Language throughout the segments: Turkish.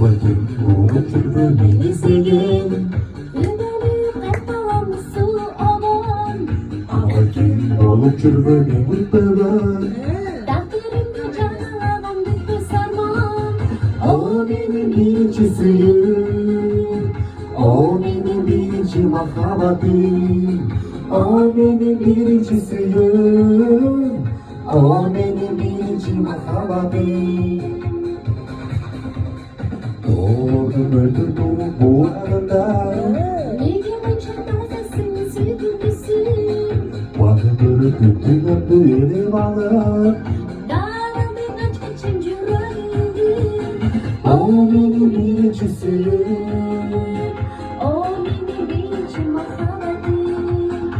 Baktım unutur beni sevgin. Baktım unutur beni mutluluğun. O benim birincisiyim. O benim birinci muhabbetim. O benim birincisiyim. O benim birinci muhabbetim. Doğdum öldürdüm bu arada. Vardır kötüden böyle bağlar. O benim birincisiyim. O benim birinci muhabbetim.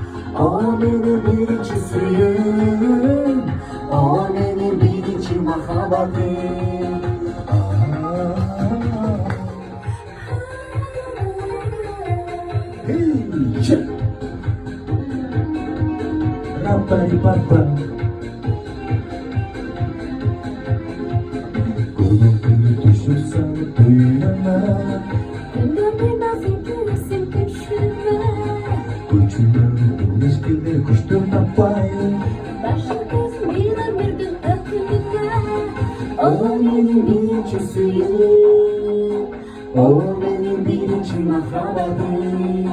O benim birincisiyim. O benim birinci muhabbetim. Hey, shit. Rapa-rapa. Kulübünü düşürsen büyüyeme. Gönlümden sevgilisini düşünme. Uçurum ilişkide kuştum tapayım. Başka kız bir gün öpüme. O benim birincisiyim. O benim birinci muhabbetim.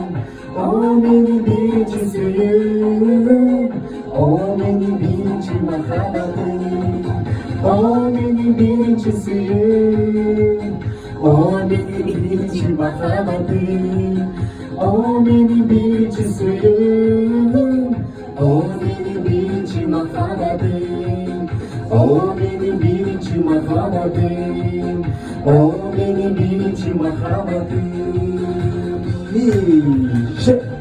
O benim birincisiyim. O benim birinci muhabbetim. O benim birincisiyim. O benim birinci muhabbetim. O benim birincisiyim. O benim birinci muhabbetim. O benim birinci muhabbetim. O benim birinci muhabbetim. Hey, shit.